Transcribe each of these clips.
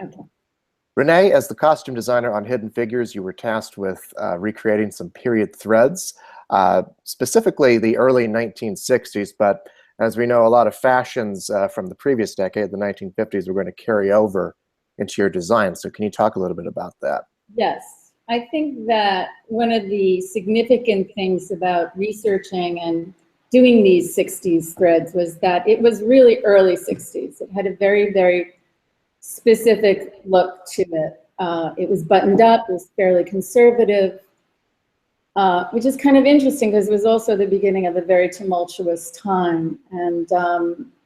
Okay. Renee, as the costume designer on Hidden Figures, you were tasked with recreating some period threads, specifically the early 1960s, but as we know, a lot of fashions from the previous decade, the 1950s, were going to carry over into your design. So can you talk a little bit about that? Yes. I think that one of the significant things about researching and doing these 60s threads was that it was really early 60s. It had a very, very specific look to it. It was buttoned up, it was fairly conservative, which is kind of interesting because it was also the beginning of a very tumultuous time. And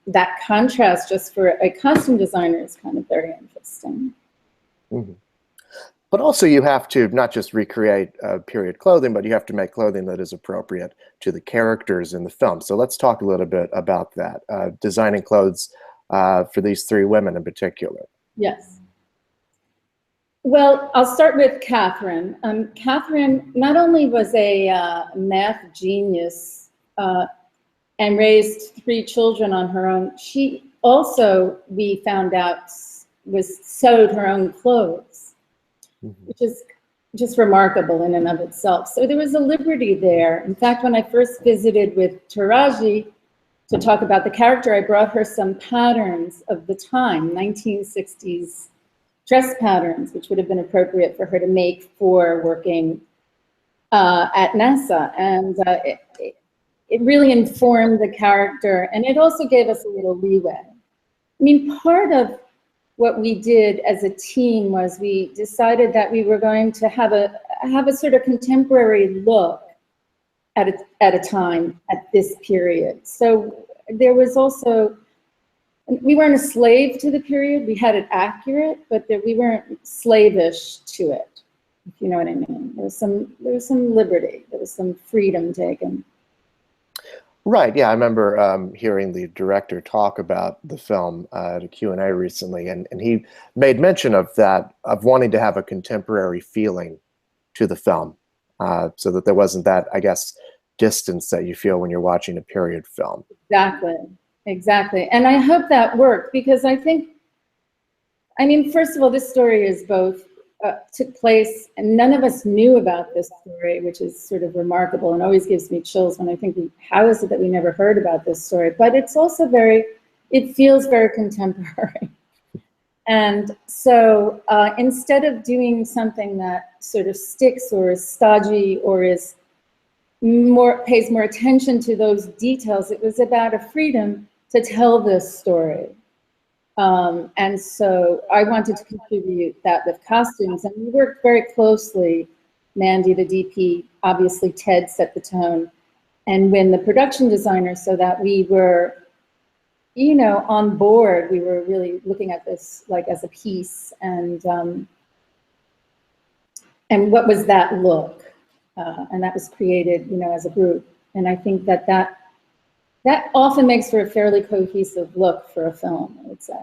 that contrast just for a costume designer is kind of very interesting. Mm-hmm. But also you have to not just recreate period clothing, but you have to make clothing that is appropriate to the characters in the film. So let's talk a little bit about that, designing clothes for these three women in particular. Yes. Well, I'll start with Catherine. Catherine not only was a math genius and raised three children on her own, she also, we found out, sewed her own clothes, which is just remarkable in and of itself. So there was a liberty there. In fact, when I first visited with Taraji to talk about the character, I brought her some patterns of the time, 1960s dress patterns, which would have been appropriate for her to make for working at NASA. And it really informed the character, and it also gave us a little leeway. I mean, part of what we did as a team was we decided that we were going to have a sort of contemporary look at a time at this period. So there was also, we weren't a slave to the period. We had it accurate, but we weren't slavish to it, if you know what I mean. There was some liberty. There was some freedom taken. Right. Yeah, I remember hearing the director talk about the film at a Q&A recently, and he made mention of that, of wanting to have a contemporary feeling to the film, so that there wasn't that, I guess, distance that you feel when you're watching a period film. Exactly. Exactly. And I hope that worked, because I think, I mean, first of all, this story is both took place, and none of us knew about this story, which is sort of remarkable and always gives me chills when I think, how is it that we never heard about this story? But it's also it feels very contemporary. And so instead of doing something that sort of sticks or is stodgy or is pays more attention to those details, it was about a freedom to tell this story. And so I wanted to contribute that with costumes, and we worked very closely. Mandy, the DP, obviously Ted set the tone, and Wynn, the production designer, so that we were, you know, on board. We were really looking at this like as a piece, and what was that look? And that was created, you know, as a group. And I think that often makes for a fairly cohesive look for a film, I would say.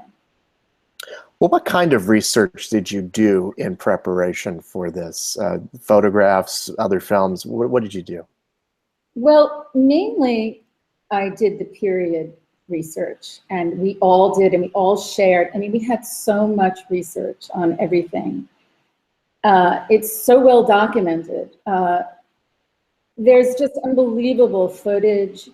Well, what kind of research did you do in preparation for this? Photographs, other films, what did you do? Well, mainly I did the period research, and we all did, and we all shared. I mean, we had so much research on everything. It's so well documented. There's just unbelievable footage.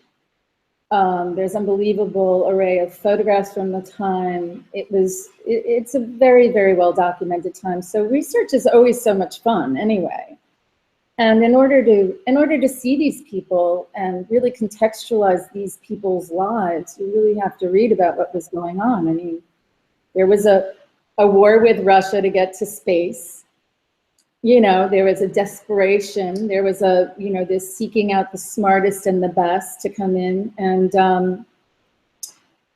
There's unbelievable array of photographs from the time. It's a very, very well documented time. So research is always so much fun anyway. And in order to see these people and really contextualize these people's lives, you really have to read about what was going on. I mean, there was a war with Russia to get to space. You know, there was a desperation. There was this seeking out the smartest and the best to come in. And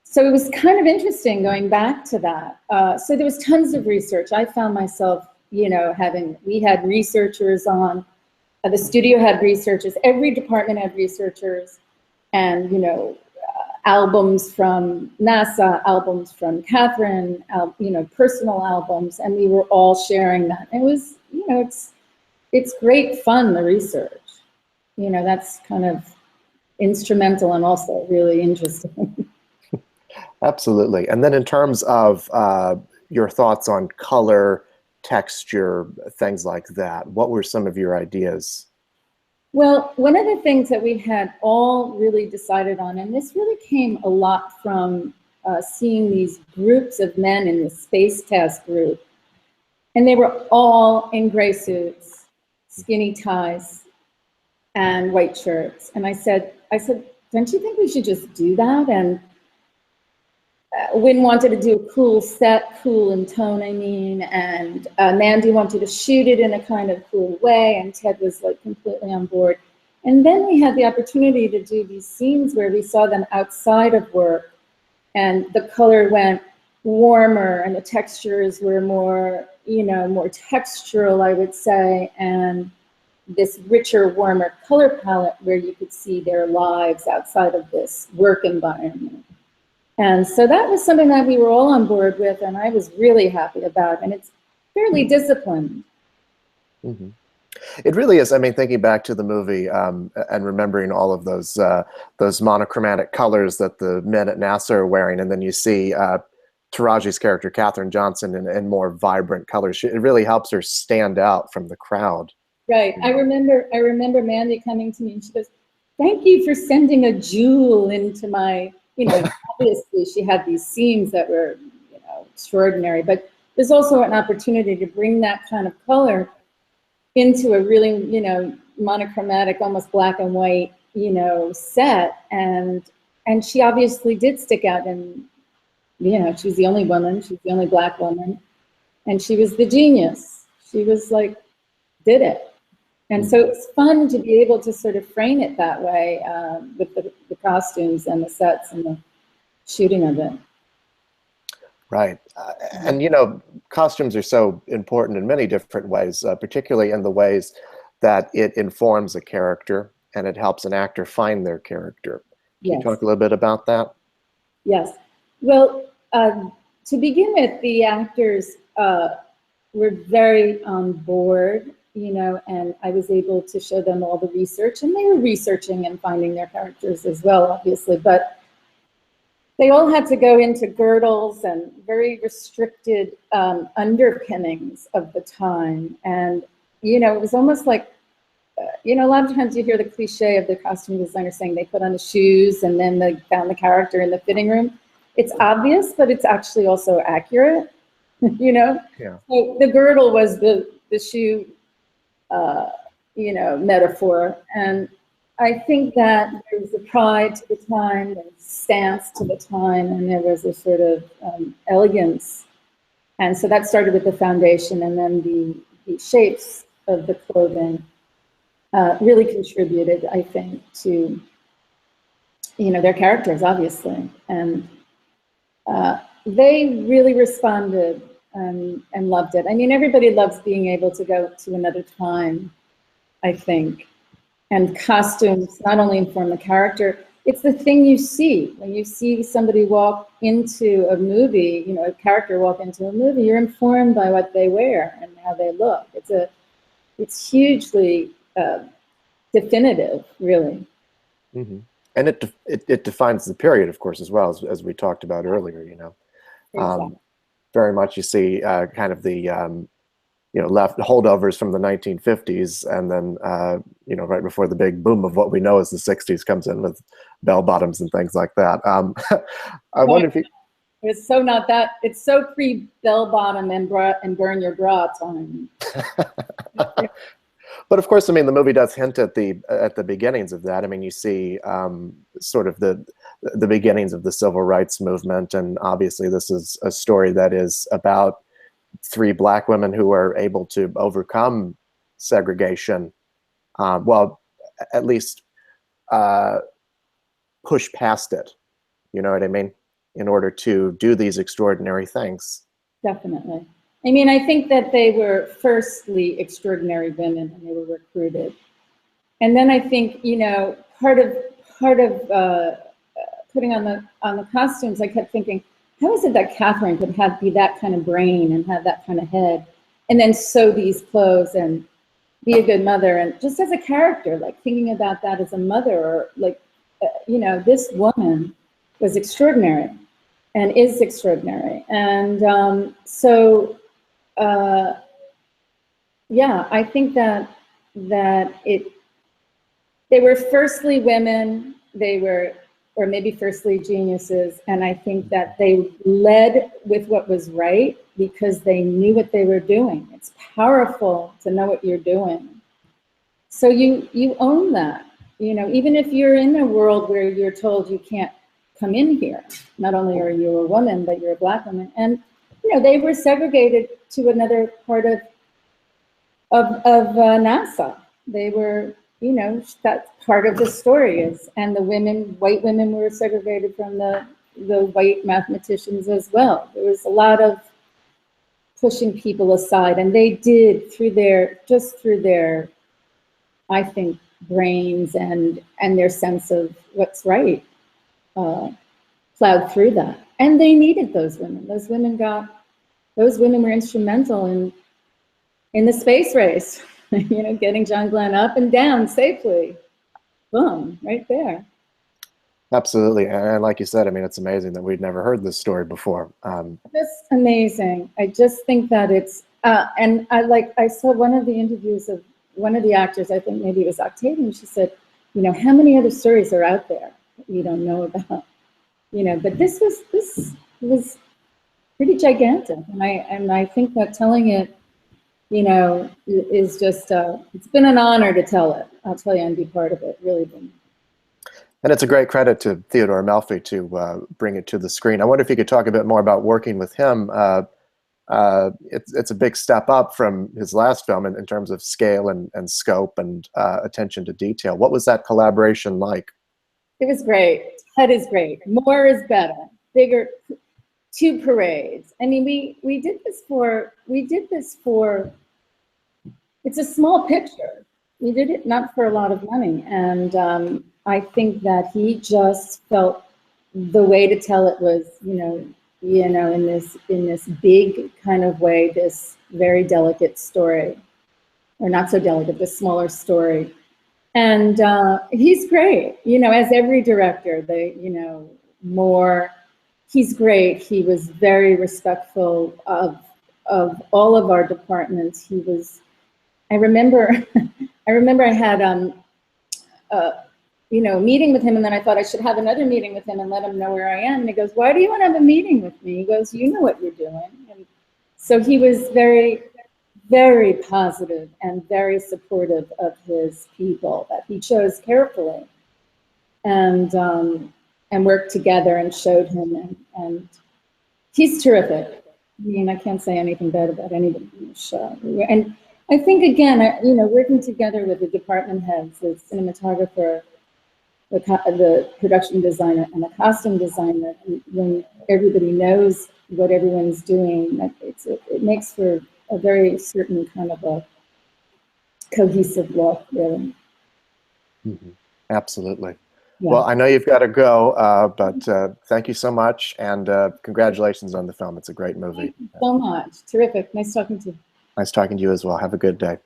so it was kind of interesting going back to that. So there was tons of research. I found myself, you know, we had researchers on, the studio had researchers, every department had researchers, and, you know, albums from NASA, albums from Catherine, you know, personal albums, and we were all sharing that. It was, you know, it's great fun, the research. You know, that's kind of instrumental and also really interesting. Absolutely. And then in terms of your thoughts on color, texture, things like that. What were some of your ideas? Well, one of the things that we had all really decided on, and this really came a lot from seeing these groups of men in the space task group, and they were all in gray suits, skinny ties, and white shirts. And I said, don't you think we should just do that? And Wynn wanted to do a cool set, cool in tone, I mean, and Mandy wanted to shoot it in a kind of cool way, and Ted was like completely on board. And then we had the opportunity to do these scenes where we saw them outside of work, and the color went warmer, and the textures were more, you know, more textural, I would say, and this richer, warmer color palette where you could see their lives outside of this work environment. And so that was something that we were all on board with, and I was really happy about, and it's fairly disciplined. Mm-hmm. It really is. I mean, thinking back to the movie and remembering all of those monochromatic colors that the men at NASA are wearing, and then you see Taraji's character, Katherine Johnson, in more vibrant colors. It really helps her stand out from the crowd. Right. I remember Mandy coming to me, and she goes, "Thank you for sending a jewel into my," you know, obviously she had these scenes that were, you know, extraordinary, but there's also an opportunity to bring that kind of color into a really, you know, monochromatic, almost black and white, you know, set. And she obviously did stick out, and, you know, she was the only woman, she was the only Black woman, and she was the genius. She was like, did it. And so it's fun to be able to sort of frame it that way with the costumes and the sets and the shooting of it. Right. And, you know, costumes are so important in many different ways, particularly in the ways that it informs a character and it helps an actor find their character. Can you talk a little bit about that? Yes. Well, to begin with, the actors were very on board, you know, and I was able to show them all the research, and they were researching and finding their characters as well, obviously, but they all had to go into girdles and very restricted underpinnings of the time. And, you know, it was almost like, you know, a lot of times you hear the cliche of the costume designer saying they put on the shoes and then they found the character in the fitting room. It's obvious, but it's actually also accurate, you know? Yeah. So the girdle was the shoe, you know, metaphor. And I think that there was a pride to the time, there was a stance to the time, and there was a sort of elegance. And so that started with the foundation, and then the shapes of the clothing really contributed, I think, to, you know, their characters, obviously. And they really responded and loved it. I mean, everybody loves being able to go to another time, I think. And costumes not only inform the character, it's the thing you see. When you see somebody walk into a movie, you know, a character walk into a movie, you're informed by what they wear and how they look. It's hugely definitive, really. Mm-hmm. And it defines the period, of course, as well, as we talked about earlier, you know. Exactly. Very much you see kind of the you know, left holdovers from the 1950s, and then you know, right before the big boom of what we know as the 60s comes in with bell bottoms and things like that. I wonder if you... It's so not that. It's so pre bell bottom and burn your bra time. But of course, I mean, the movie does hint at the beginnings of that. I mean, you see sort of the beginnings of the civil rights movement, and obviously this is a story that is about 3 Black women who are able to overcome segregation, well, at least push past it, you know what I mean, in order to do these extraordinary things. Definitely. I mean, I think that they were firstly extraordinary women, and they were recruited. And then I think, you know, part of putting on the costumes, I kept thinking, how is it that Katherine could be that kind of brain and have that kind of head, and then sew these clothes and be a good mother, and just as a character, like thinking about that as a mother, or like, you know, this woman was extraordinary. and is extraordinary. And so, yeah, I think that they were firstly women, they were, or maybe firstly geniuses, and I think that they led with what was right because they knew what they were doing. It's powerful to know what you're doing. So you own that, you know, even if you're in a world where you're told you can't come in here. Not only are you a woman, but you're a Black woman. And, you know, they were segregated to another part of NASA. They were, you know, that's part of the story is, and the women, white women were segregated from the white mathematicians as well. There was a lot of pushing people aside, and they did through their, I think, brains and their sense of what's right, plowed through that. And they needed those women. Those women were instrumental in the space race, you know, getting John Glenn up and down safely. Boom, right there. Absolutely. And like you said, I mean, it's amazing that we'd never heard this story before. Just amazing. I just think that it's, and I saw one of the interviews of one of the actors, I think maybe it was Octavian, she said, you know, how many other stories are out there that we don't know about? You know, but this was pretty gigantic. And I think that telling it, you know, is just, it's been an honor to tell it. I'll tell you, and be part of it, really been. And it's a great credit to Theodore Melfi to bring it to the screen. I wonder if you could talk a bit more about working with him. It's a big step up from his last film in terms of scale and scope and attention to detail. What was that collaboration like? It was great. Ted is great. More is better. Bigger. 2 parades. I mean, we did this for, it's a small picture. We did it not for a lot of money. And I think that he just felt the way to tell it was, you know, in this big kind of way, this very delicate story, or not so delicate, this smaller story. And he's great, you know, as every director, he's great. He was very respectful of all of our departments. He was, I remember I had, you know, a meeting with him, and then I thought I should have another meeting with him and let him know where I am. And he goes, why do you want to have a meeting with me? He goes, you know what you're doing. And so he was very, very positive and very supportive of his people that he chose carefully, and worked together and showed him. And he's terrific. I mean, I can't say anything bad about anybody in the show. And I think, again, you know, working together with the department heads, the cinematographer, the production designer, and the costume designer, when everybody knows what everyone's doing, it makes for a very certain kind of a cohesive look, really. Mm-hmm. Absolutely. Yeah. Well, I know you've got to go, but thank you so much, and congratulations on the film. It's a great movie. Thank you so much. Terrific. Nice talking to you. Nice talking to you as well. Have a good day.